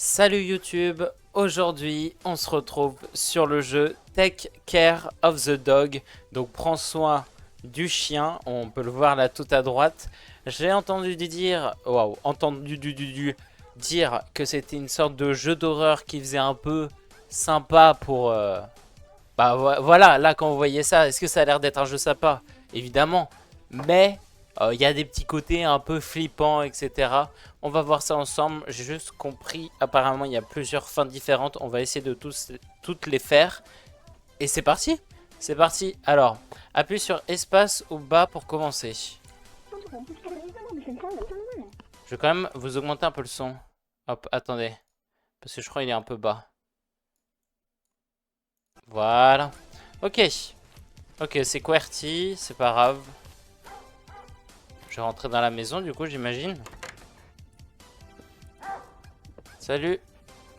Salut YouTube, aujourd'hui on se retrouve sur le jeu Take Care of the Dog. Donc prends soin du chien, on peut le voir là tout à droite. J'ai entendu dire, dire que c'était une sorte de jeu d'horreur qui faisait un peu sympa pour... voilà, là quand vous voyez ça, est-ce que ça a l'air d'être un jeu sympa? Évidemment, mais il y a des petits côtés un peu flippants, etc. On va voir ça ensemble. J'ai juste compris, apparemment il y a plusieurs fins différentes. On va essayer de toutes les faire. Et c'est parti. C'est parti. Alors, appuie sur espace ou bas pour commencer. Je vais quand même vous augmenter un peu le son. Hop, attendez. Parce que je crois qu'il est un peu bas. Voilà. Ok. Ok, c'est QWERTY, c'est pas grave. Je vais rentrer dans la maison du coup, j'imagine. Salut.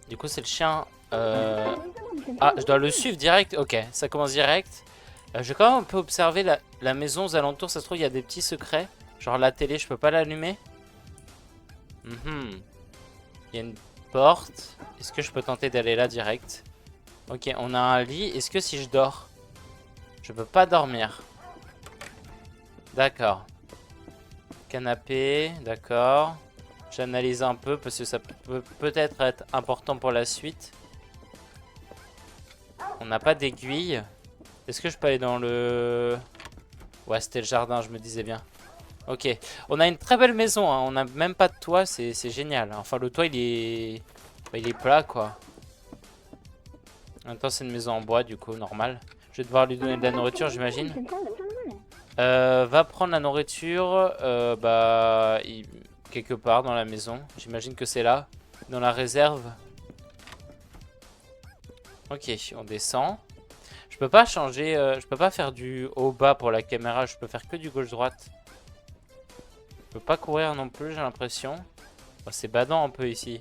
Du coup, c'est le chien. Ah, je dois le suivre direct. Ok, ça commence direct. Je vais quand même un peu observer la maison aux alentours. Ça se trouve, il y a des petits secrets. Genre la télé, je peux pas l'allumer. Il y a une porte. Est-ce que je peux tenter d'aller là direct? Ok, on a un lit. Est-ce que si je dors, je peux pas dormir? D'accord. Canapé, d'accord. J'analyse un peu parce que ça peut peut-être être important pour la suite. On n'a pas d'aiguille. Est-ce que je peux aller dans le... Ouais, c'était le jardin, je me disais bien. Ok. On a une très belle maison, hein. On n'a même pas de toit, c'est génial. Enfin, le toit, il est... il est plat, quoi. En même temps, c'est une maison en bois, du coup, normal. Je vais devoir lui donner de la nourriture, j'imagine. Va prendre la nourriture, quelque part dans la maison. J'imagine que c'est là, dans la réserve. Ok, on descend. Je peux pas changer, je peux pas faire du haut-bas pour la caméra, je peux faire que du gauche-droite. Je peux pas courir non plus, j'ai l'impression. Oh, c'est badant un peu ici.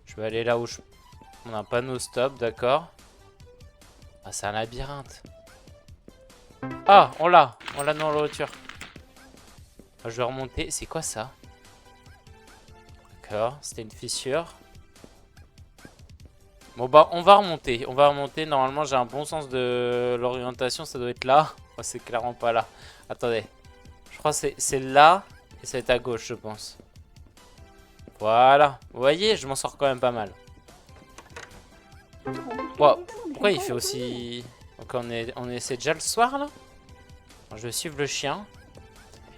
Je vais aller là où on a un panneau stop, d'accord. Ah, c'est un labyrinthe. Ah, on l'a dans la nourriture. Ah, je vais remonter, c'est quoi ça? D'accord, c'était une fissure. Bon bah on va remonter, normalement j'ai un bon sens de l'orientation, ça doit être là. Oh, c'est clairement pas là. Attendez, je crois que c'est là et ça va être à gauche je pense. Voilà, vous voyez, je m'en sors quand même pas mal. Wow, pourquoi il fait aussi... Donc c'est déjà le soir là? Je vais suivre le chien.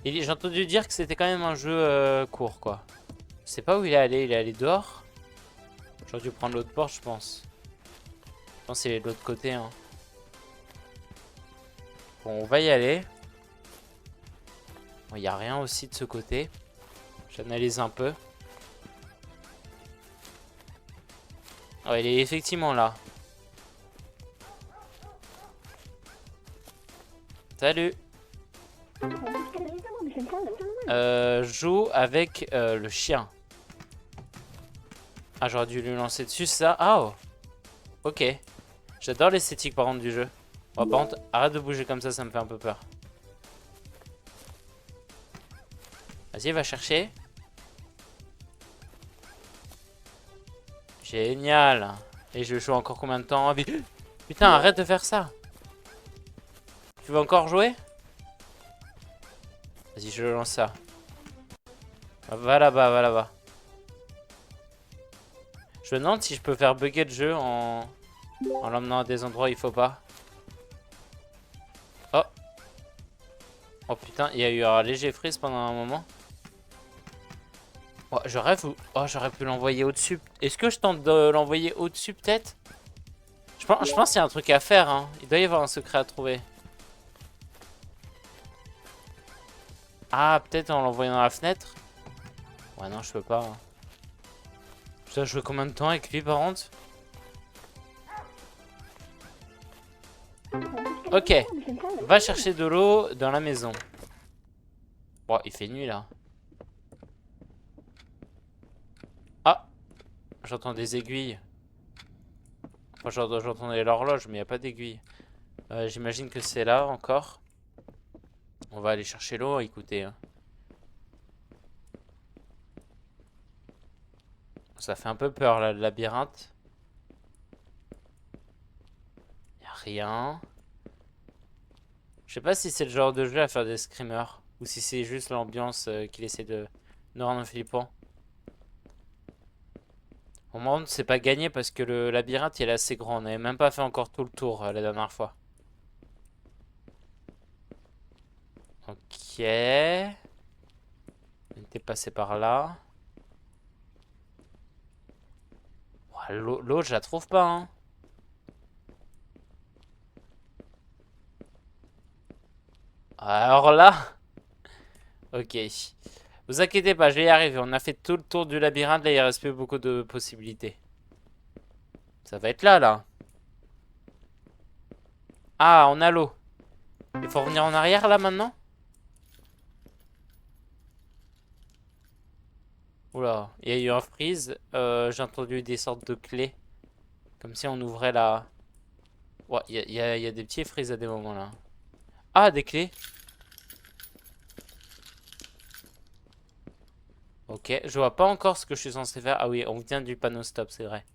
J'ai entendu dire que c'était quand même un jeu court quoi. Je sais pas où il est allé dehors. J'aurais dû prendre l'autre porte je pense. Je pense qu'il est de l'autre côté hein. Bon, on va y aller. Il n'y a rien aussi de ce côté. J'analyse un peu. Oh, il est effectivement là. Salut. Joue avec le chien. Ah, j'aurais dû lui lancer dessus ça. Ah, oh. Ok. J'adore l'esthétique par contre du jeu. Oh, par contre, arrête de bouger comme ça me fait un peu peur. Vas-y, va chercher. Génial. Et je joue encore combien de temps? Putain, arrête de faire ça. Tu veux encore jouer? Vas-y, je lance ça. Va là-bas, va là-bas. Je me demande si je peux faire bugger le jeu en l'emmenant à des endroits où il faut pas. Oh. Oh putain, il y a eu un léger freeze pendant un moment. Oh, je rêve ou... Oh, j'aurais pu l'envoyer au-dessus. Est-ce que je tente de l'envoyer au-dessus peut-être? Je pense qu'il y a un truc à faire, hein. Il doit y avoir un secret à trouver. Ah, peut-être en l'envoyant dans la fenêtre? Ouais, non, je peux pas. Hein. Je dois jouer combien de temps avec lui, par contre? Ok. Va chercher de l'eau dans la maison. Bon, il fait nuit, là. Ah, j'entends des aiguilles. Enfin, j'entendais l'horloge, mais il n'y a pas d'aiguille. J'imagine que c'est là, encore. On va aller chercher l'eau, écoutez. Hein. Ça fait un peu peur là, le labyrinthe. Y'a rien. Je sais pas si c'est le genre de jeu à faire des screamers. Ou si c'est juste l'ambiance qu'il essaie de nous rendre flippant. Au moment c'est pas gagné parce que le labyrinthe il est assez grand. On n'avait même pas fait encore tout le tour la dernière fois. Ok. On était passé par là. Ouah, l'eau, je la trouve pas, hein. Alors là, ok. Vous inquiétez pas, je vais y arriver. On a fait tout le tour du labyrinthe. Là, il reste plus beaucoup de possibilités. Ça va être là, là. Ah, on a l'eau. Il faut revenir en arrière, là, maintenant? Oula, il y a eu un freeze. J'ai entendu des sortes de clés. Comme si on ouvrait la... Ouais, il y a des petits freezes à des moments, là. Ah, des clés. Ok, je vois pas encore ce que je suis censé faire. Ah oui, on vient du panneau stop, c'est vrai.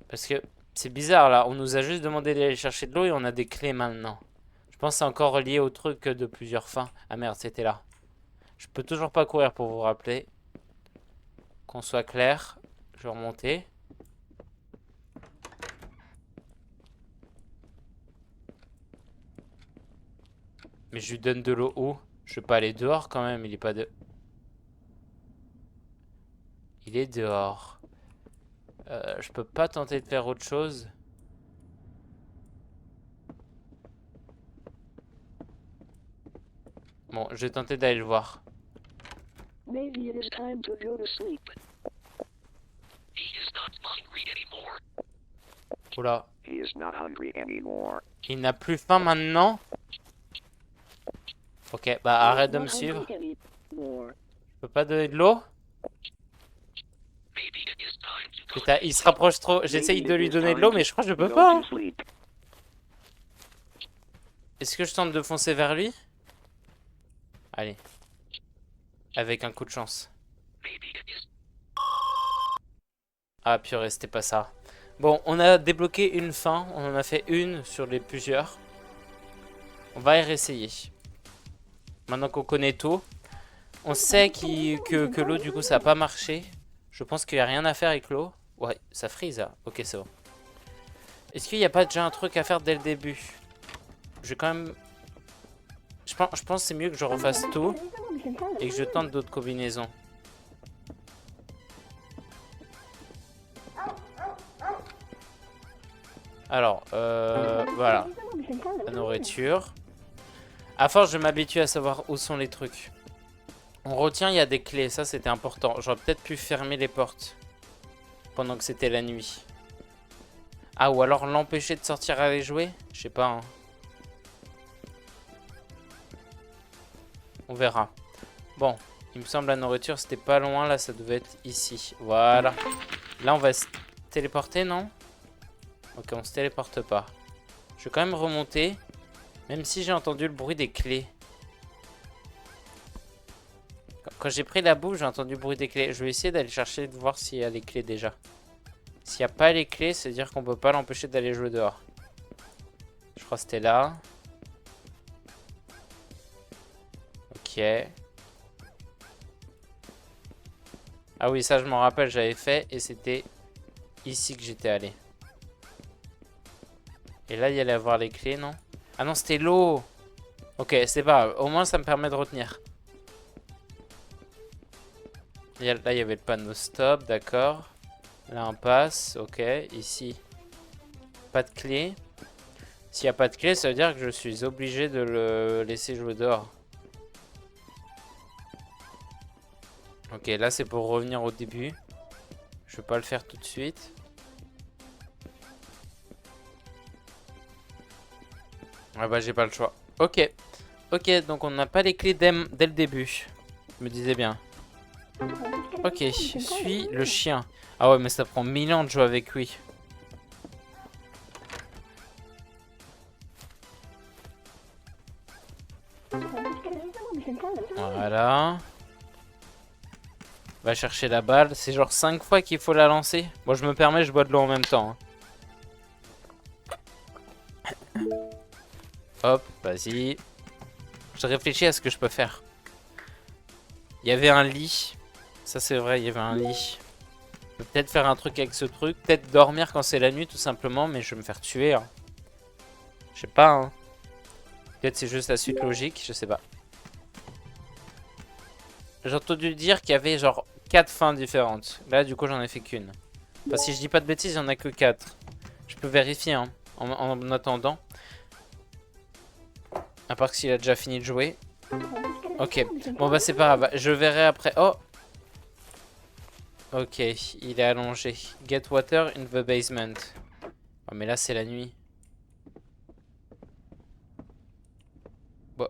Parce que c'est bizarre là, on nous a juste demandé d'aller chercher de l'eau et on a des clés maintenant. Je pense que c'est encore relié au truc de plusieurs fins. Ah merde, c'était là. Je peux toujours pas courir pour vous rappeler. Qu'on soit clair. Je vais remonter. Mais je lui donne de l'eau où? Je vais pas aller dehors quand même, il est pas de... Il est dehors. Je peux pas tenter de faire autre chose. Bon, je vais tenter d'aller le voir. Maybe it is time to go to sleep. Oula. He is not hungry anymore. Il n'a plus faim maintenant? Ok, bah arrête de me Not suivre. hungry anymore. Je peux pas donner de l'eau? Putain, il se rapproche trop. J'essaye de lui donner de l'eau, mais je crois que je peux Go pas, to hein. sleep. Est-ce que je tente de foncer vers lui? Allez. Avec un coup de chance. Ah purée, c'était pas ça. Bon, on a débloqué une fin. On en a fait une sur les plusieurs. On va y réessayer. Maintenant qu'on connaît tout. On sait que l'eau, du coup, ça n'a pas marché. Je pense qu'il n'y a rien à faire avec l'eau. Ouais, ça freeze là. Ok, c'est bon. Est-ce qu'il n'y a pas déjà un truc à faire dès le début? Je vais quand même... Je pense que c'est mieux que je refasse tout. Et que je tente d'autres combinaisons. Alors, voilà. La nourriture. À force, je m'habitue à savoir où sont les trucs. On retient, il y a des clés. Ça, c'était important. J'aurais peut-être pu fermer les portes. Pendant que c'était la nuit. Ah, ou alors l'empêcher de sortir aller jouer? Je sais pas, hein. On verra. Bon, il me semble la nourriture, c'était pas loin. Là, ça devait être ici. Voilà. Là, on va se téléporter, non? Ok, on se téléporte pas. Je vais quand même remonter. Même si j'ai entendu le bruit des clés. Quand j'ai pris la bouffe, j'ai entendu le bruit des clés. Je vais essayer d'aller chercher, de voir s'il y a les clés déjà. S'il n'y a pas les clés, c'est-à-dire qu'on peut pas l'empêcher d'aller jouer dehors. Je crois que c'était là. Ok. Ah oui, ça je m'en rappelle, j'avais fait. Et c'était ici que j'étais allé. Et là, il y allait avoir les clés, non? Ah non, c'était l'eau. Ok, c'est pas grave. Au moins, ça me permet de retenir. Là, il y avait le panneau stop, d'accord. Là, on passe. Ok, ici. Pas de clé. S'il n'y a pas de clé, ça veut dire que je suis obligé de le laisser jouer dehors. Ok, là, c'est pour revenir au début. Je vais pas le faire tout de suite. Ah bah, j'ai pas le choix. Ok. Ok, donc on n'a pas les clés dès le début. Je me disais bien. Ok, suis le chien. Ah ouais, mais ça prend 1000 ans de jouer avec lui. Voilà. Va chercher la balle. C'est genre 5 fois qu'il faut la lancer. Moi, je me permets, je bois de l'eau en même temps. Hein. Hop, vas-y. Je réfléchis à ce que je peux faire. Il y avait un lit. Ça, c'est vrai, il y avait un lit. Je peux peut-être faire un truc avec ce truc. Peut-être dormir quand c'est la nuit, tout simplement. Mais je vais me faire tuer. Hein. Je sais pas. Hein. Peut-être c'est juste la suite logique. Je sais pas. J'ai entendu dire qu'il y avait genre 4 fins différentes. Là, du coup, j'en ai fait qu'une. Enfin, si je dis pas de bêtises, il y en a que 4. Je peux vérifier hein, en attendant. À part que s'il a déjà fini de jouer. Ok. Bon, bah, c'est pas grave. Je verrai après. Oh! Ok, il est allongé. Get water in the basement. Oh, mais là, c'est la nuit. Bon.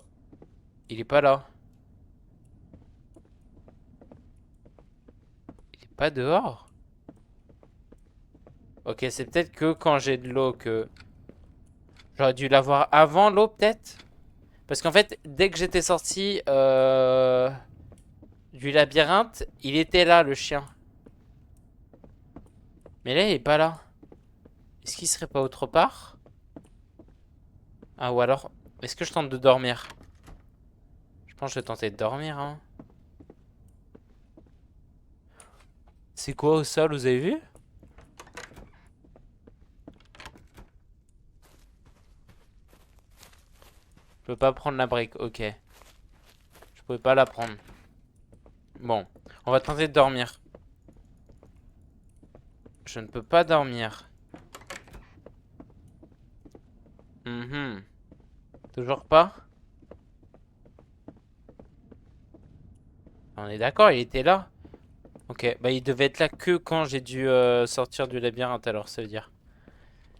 Il est pas là. Il est pas dehors. Ok, c'est peut-être que quand j'ai de l'eau que... J'aurais dû l'avoir avant l'eau, peut-être? Parce qu'en fait, dès que j'étais sorti du labyrinthe, il était là, le chien. Mais là, il est pas là. Est-ce qu'il serait pas autre part? Ah, ou alors... Est-ce que je tente de dormir? Je pense que je vais tenter de dormir, hein. C'est quoi au sol, vous avez vu? Je peux pas prendre la brique, ok. Je pouvais pas la prendre. Bon, on va tenter de dormir. Je ne peux pas dormir. Toujours pas? On est d'accord, il était là. Ok, bah il devait être là que quand j'ai dû sortir du labyrinthe alors, ça veut dire.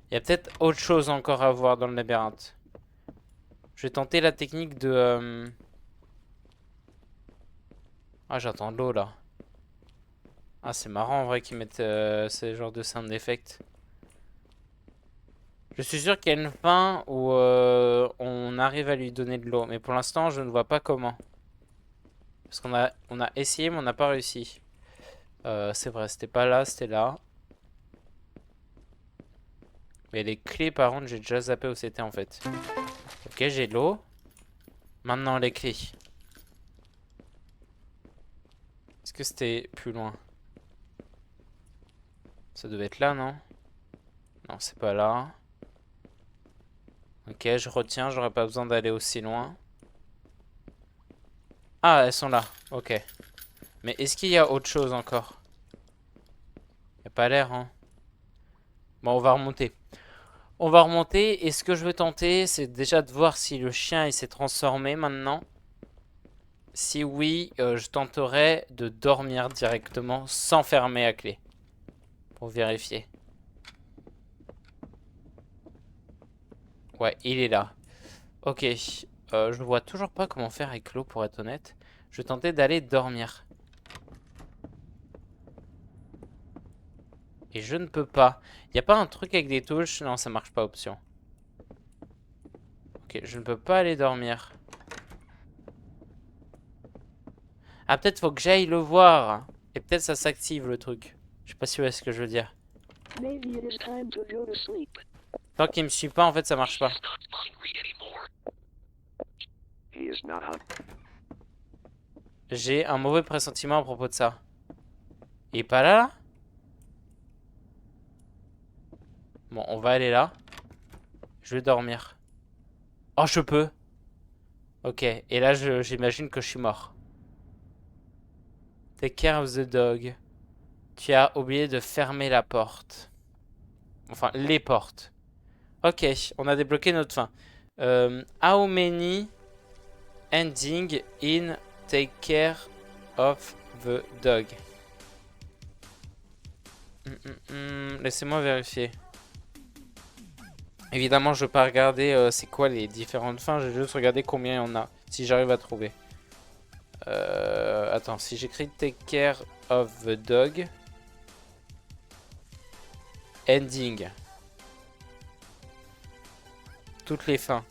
Il y a peut-être autre chose encore à voir dans le labyrinthe. Je vais tenter la technique de... Ah, j'entends de l'eau là. Ah, c'est marrant en vrai qu'ils mettent ces genres de sound effects. Je suis sûr qu'il y a une fin où on arrive à lui donner de l'eau. Mais pour l'instant, je ne vois pas comment. Parce qu'on a essayé, mais on n'a pas réussi. C'est vrai, c'était pas là, c'était là. Mais les clés, par contre, j'ai déjà zappé où c'était en fait. Ok, j'ai de l'eau. Maintenant, les clés. Est-ce que c'était plus loin? Ça devait être là, non? Non, c'est pas là. Ok, je retiens, j'aurais pas besoin d'aller aussi loin. Ah, elles sont là. Ok. Mais est-ce qu'il y a autre chose encore? Y a pas l'air, hein. Bon, on va remonter. On va remonter. Et ce que je veux tenter, c'est déjà de voir si le chien il s'est transformé maintenant. Si oui, je tenterai de dormir directement sans fermer à clé. Pour vérifier. Ouais, il est là. Ok. Je vois toujours pas comment faire avec l'eau pour être honnête. Je vais tenter d'aller dormir. Et je ne peux pas. Y a pas un truc avec des touches? Non, ça marche pas, option. Ok, je ne peux pas aller dormir. Ah, peut-être faut que j'aille le voir. Et peut-être ça s'active le truc. Je sais pas si vous voyez ce que je veux dire. Maybe it is time to go to sleep. Tant qu'il me suit pas, en fait, ça marche pas. He is not hungry. J'ai un mauvais pressentiment à propos de ça. Il est pas là, là? Bon, on va aller là. Je vais dormir. Oh, je peux. Ok, et là, j'imagine que je suis mort. Take care of the dog. Tu as oublié de fermer la porte. Enfin, les portes. Ok, on a débloqué notre fin. How many ending in take care of the dog? Laissez-moi vérifier. Évidemment, je ne vais pas regarder c'est quoi les différentes fins. Je vais juste regarder combien il y en a. Si j'arrive à trouver. Attends, si j'écris take care of the dog. Ending. Toutes les fins.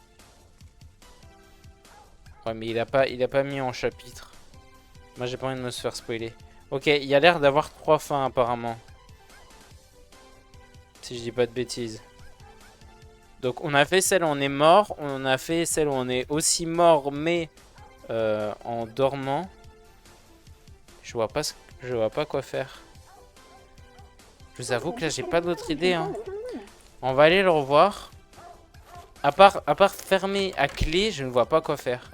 Ouais, mais il a pas mis en chapitre. Moi, j'ai pas envie de me se faire spoiler. Ok, il y a l'air d'avoir 3 fins apparemment. Si je dis pas de bêtises. Donc on a fait celle où on est mort. On a fait celle où on est aussi mort mais en dormant. Je vois pas quoi faire. Je vous avoue que là j'ai pas d'autre idée. Hein. On va aller le revoir. À part fermer à clé, je ne vois pas quoi faire.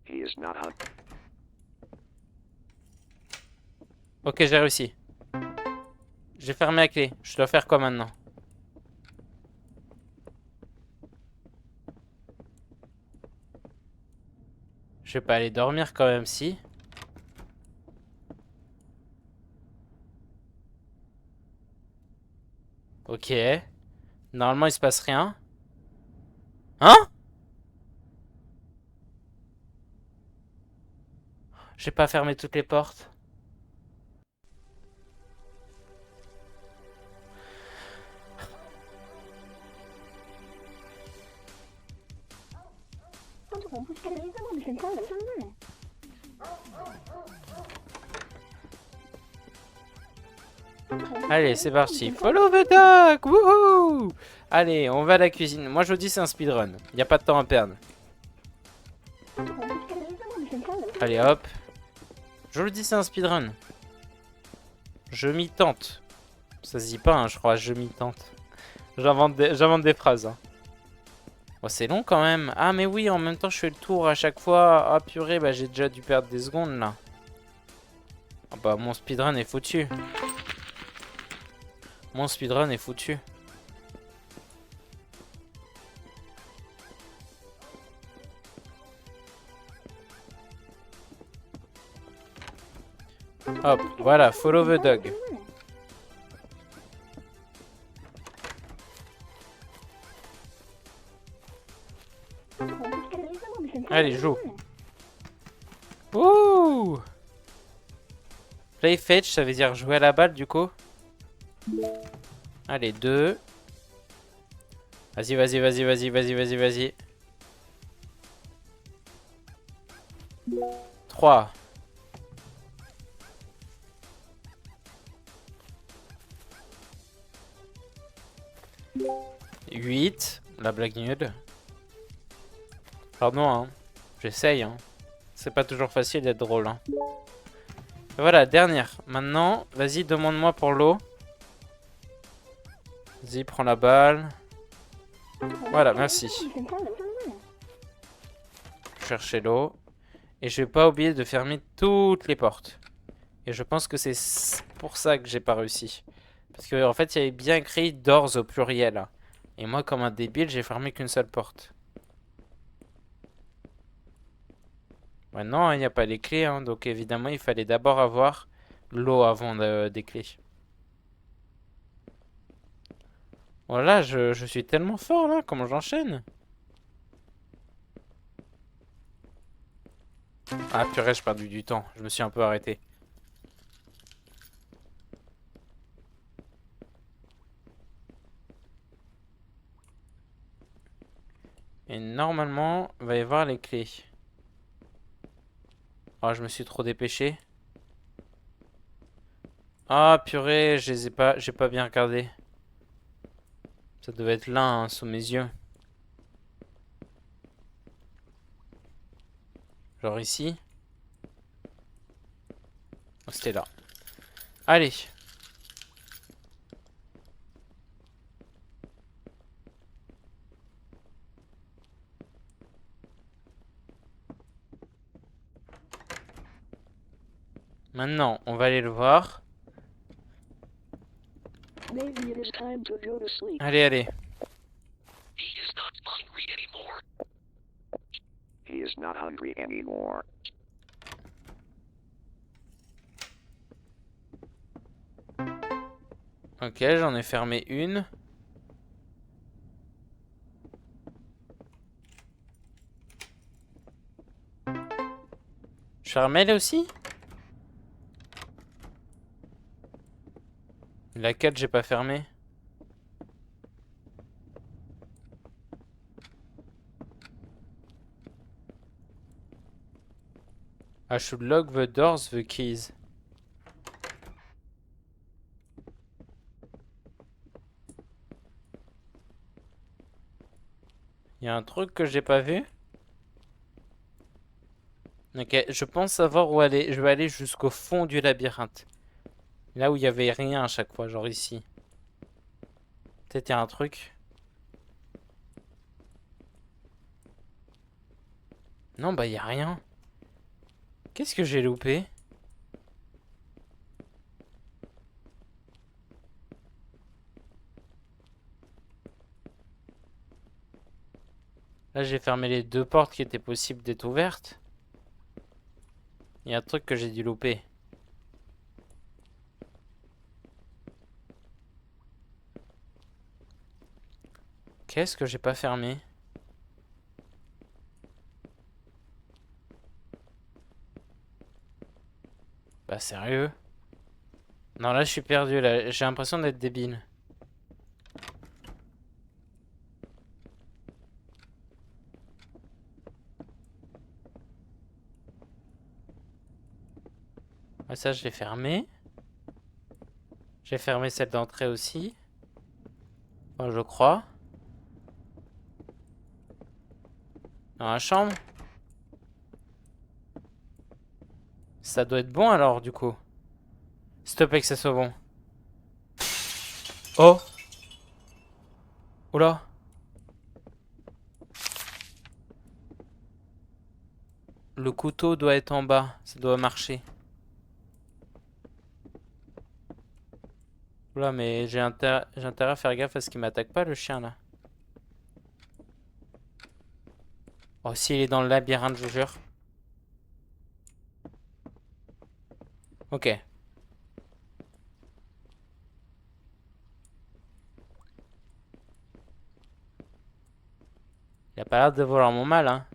He is not hungry. Ok, j'ai réussi. J'ai fermé à clé. Je dois faire quoi maintenant? Je vais pas aller dormir quand même, si. Ok. Normalement, il se passe rien. Hein? J'ai pas fermé toutes les portes. Allez, c'est parti. Follow the dog. Wouhou! Allez, on va à la cuisine. Moi, je vous dis, c'est un speedrun. Y a pas de temps à perdre. Allez, hop. Je vous le dis, c'est un speedrun. Je m'y tente. Ça se dit pas, hein, je crois. Je m'y tente. J'invente des phrases. Hein. Oh, c'est long quand même. Ah, mais oui, en même temps, je fais le tour à chaque fois. Ah, purée, bah j'ai déjà dû perdre des secondes là. Ah, bah, mon speedrun est foutu. Mon speedrun est foutu. Hop, voilà, follow the dog. Allez, joue. Ouh! Play fetch, ça veut dire jouer à la balle du coup. Allez, 2. Vas-y, vas-y, vas-y, vas-y, vas-y, vas-y, vas-y. 3. 8. La blague nulle. Pardon, hein. J'essaye, hein. C'est pas toujours facile d'être drôle, hein. Et voilà, dernière. Maintenant, vas-y, demande-moi pour l'eau. Vas-y, prends la balle. Voilà, merci. Chercher l'eau. Et je vais pas oublier de fermer toutes les portes. Et je pense que c'est pour ça que j'ai pas réussi. Parce que en fait, il y avait bien écrit doors au pluriel. Et moi, comme un débile, j'ai fermé qu'une seule porte. Ouais, non, il n'y a pas les clés. Hein, donc évidemment, il fallait d'abord avoir l'eau avant des clés. Voilà, je suis tellement fort là, comment j'enchaîne. Ah purée, j'ai perdu du temps. Je me suis un peu arrêté. Et normalement, il va y avoir les clés. Ah, je me suis trop dépêché. Ah purée, je les ai pas, j'ai pas bien regardé. Ça devait être là, hein, sous mes yeux. Genre ici. Oh, c'était là. Allez. Maintenant, on va aller le voir. Maybe it is time to go to sleep. Allez, allez. He is not hungry anymore. He is not hungry anymore. Ok, j'en ai fermé une. Je ferme elle aussi? Laquelle j'ai pas fermé? I should lock the doors, the keys. Il y a un truc que j'ai pas vu. Ok, je pense savoir où aller. Je vais aller jusqu'au fond du labyrinthe. Là où il y avait rien à chaque fois, genre ici. Peut-être il y a un truc. Non, bah il y a rien. Qu'est-ce que j'ai loupé? Là, j'ai fermé les deux portes qui étaient possibles d'être ouvertes. Il y a un truc que j'ai dû louper. Qu'est-ce que j'ai pas fermé? Bah sérieux? Non, là je suis perdu, là. J'ai l'impression d'être débile. Ouais, ça je l'ai fermé. J'ai fermé celle d'entrée aussi. Enfin, je crois. Dans la chambre. Ça doit être bon alors du coup. S'il te plaît que ça soit bon. Oh! Oula! Le couteau doit être en bas. Ça doit marcher. Oula, mais j'ai intérêt à faire gaffe à ce qu'il m'attaque pas le chien là. Oh, s'il est dans le labyrinthe, je vous jure. Ok. Il a pas l'air de vouloir mon mal, hein.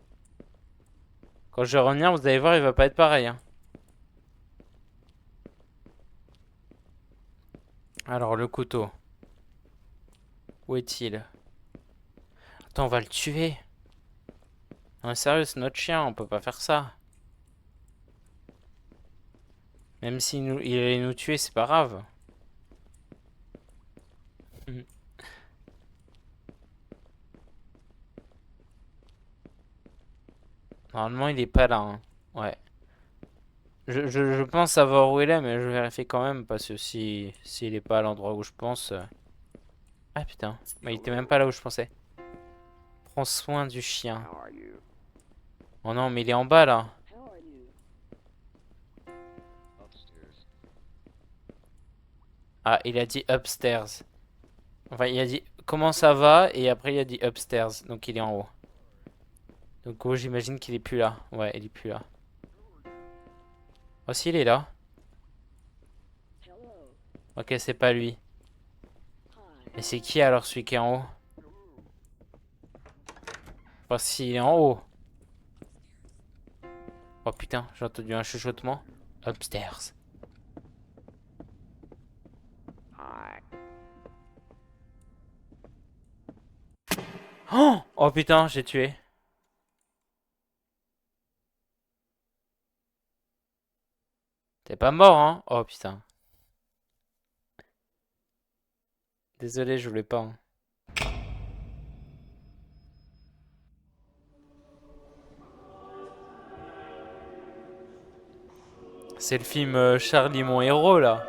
Quand je vais revenir, vous allez voir, il va pas être pareil, hein. Alors, le couteau. Où est-il? Attends, on va le tuer. Non, sérieux, c'est notre chien, on peut pas faire ça. Même s'il il allait nous tuer, c'est pas grave. Normalement, il est pas là, hein. Ouais. Je pense savoir où il est, mais je vérifie quand même, parce que s'il est pas à l'endroit où je pense... Ah putain, mais il était même pas là où je pensais. Prends soin du chien. How are you? Oh non, mais il est en bas, là. Upstairs. Ah, il a dit upstairs. Enfin, il a dit comment ça va, et après il a dit upstairs, donc il est en haut. Donc oh, j'imagine qu'il est plus là. Ouais, il est plus là. Oh si, il est là. Ok, c'est pas lui. Mais c'est qui alors celui qui est en haut? Enfin, s'il est en haut. Oh putain, j'ai entendu un chuchotement. Upstairs. Hi. Oh, oh putain, j'ai tué. T'es pas mort, hein? Oh putain. Désolé, je voulais pas, hein. C'est le film Charlie mon héros là.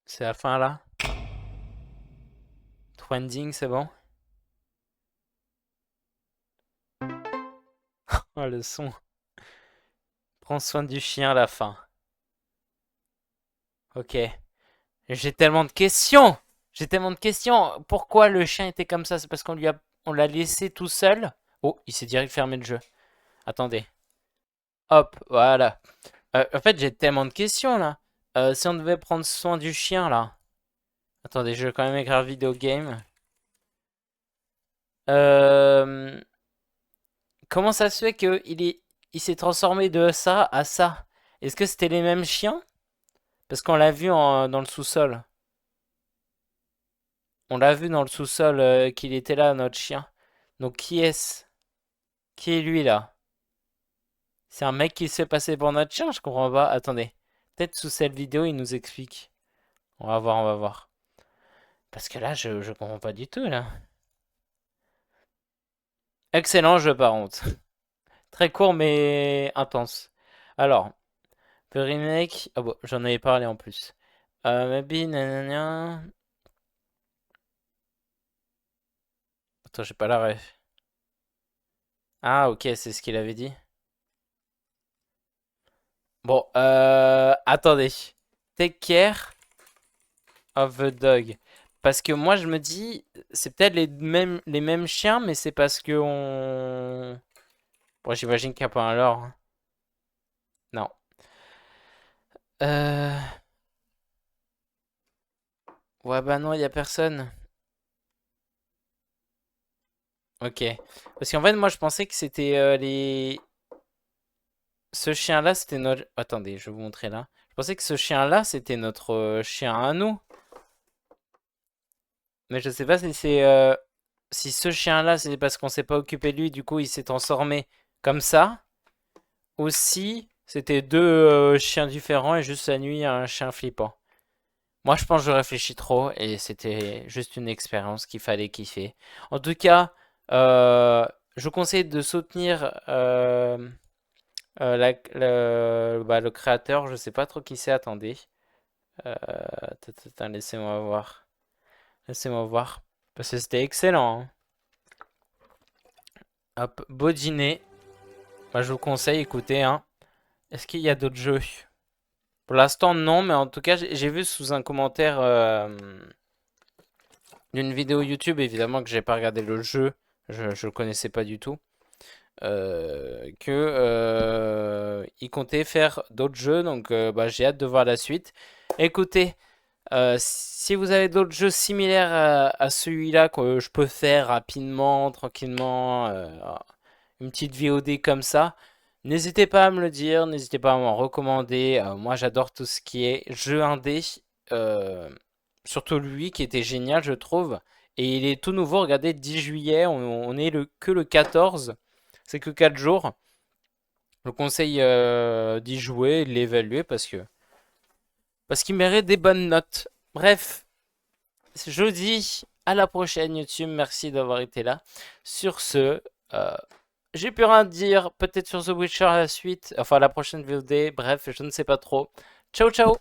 C'est la fin là. Trending, c'est bon. Oh le son. Prends soin du chien à la fin. Ok. J'ai tellement de questions. J'ai tellement de questions. Pourquoi le chien était comme ça? C'est parce on l'a laissé tout seul. Oh, il s'est direct fermé le jeu. Attendez. Hop, voilà. En fait, j'ai tellement de questions là. Si on devait prendre soin du chien là. Attendez, je vais quand même écrire vidéo game. Euh, Comment ça se fait il s'est transformé de ça à ça? Est-ce que c'était les mêmes chiens? Parce qu'on l'a vu dans le sous-sol. On l'a vu dans le sous-sol qu'il était là, notre chien. Donc qui est-ce? Qui est lui là? C'est un mec qui se fait passer pour notre chien? Je comprends pas. Attendez. Peut-être sous cette vidéo, il nous explique. On va voir, on va voir. Parce que là, je comprends pas du tout là. Excellent jeu par contre. Très court mais intense. Alors, le remake. Ah bon, j'en avais parlé en plus. Maybe, nanana. Attends, j'ai pas la ref. Ah, ok, c'est ce qu'il avait dit. Bon, attendez. Take care of the dog. Parce que moi, je me dis, c'est peut-être les mêmes chiens, mais c'est parce que on. Bon, j'imagine qu'il n'y a pas un lore, hein. Non. Euh... Ouais, bah non, il n'y a personne. Ok. Parce qu'en fait, moi, je pensais que c'était les. Ce chien-là, c'était notre. Attendez, je vais vous montrer là. Je pensais que ce chien-là, c'était notre chien à nous. Mais je sais pas si c'est. Si ce chien-là, c'est parce qu'on s'est pas occupé de lui, du coup, il s'est transformé comme ça. Ou si c'était deux chiens différents et juste la nuit, un chien flippant. Moi, je pense que je réfléchis trop et c'était juste une expérience qu'il fallait kiffer. En tout cas, je vous conseille de soutenir le créateur. Je sais pas trop qui c'est, attendez. Laissez-moi voir. Laissez-moi voir. Parce que c'était excellent, hein. Hop, beau dîner. Moi, je vous conseille, écoutez, hein. Est-ce qu'il y a d'autres jeux? Pour l'instant, non, mais en tout cas, j'ai vu sous un commentaire d'une vidéo YouTube, évidemment que j'ai pas regardé le jeu, je le connaissais pas du tout, que il comptait faire d'autres jeux, donc bah, j'ai hâte de voir la suite. Écoutez, si vous avez d'autres jeux similaires à celui-là que je peux faire rapidement, tranquillement, une petite VOD comme ça, n'hésitez pas à me le dire, n'hésitez pas à m'en recommander. Moi, j'adore tout ce qui est jeu indé, euh, surtout lui qui était génial, je trouve. Et il est tout nouveau, regardez, 10 juillet, on est que le 14, c'est que 4 jours. Je vous conseille d'y jouer, de l'évaluer parce qu'il mérite des bonnes notes. Bref, je vous dis à la prochaine YouTube. Merci d'avoir été là. Sur ce, euh, j'ai plus rien à dire. Peut-être sur The Witcher à la suite. Enfin, la prochaine VOD. Bref, je ne sais pas trop. Ciao, ciao!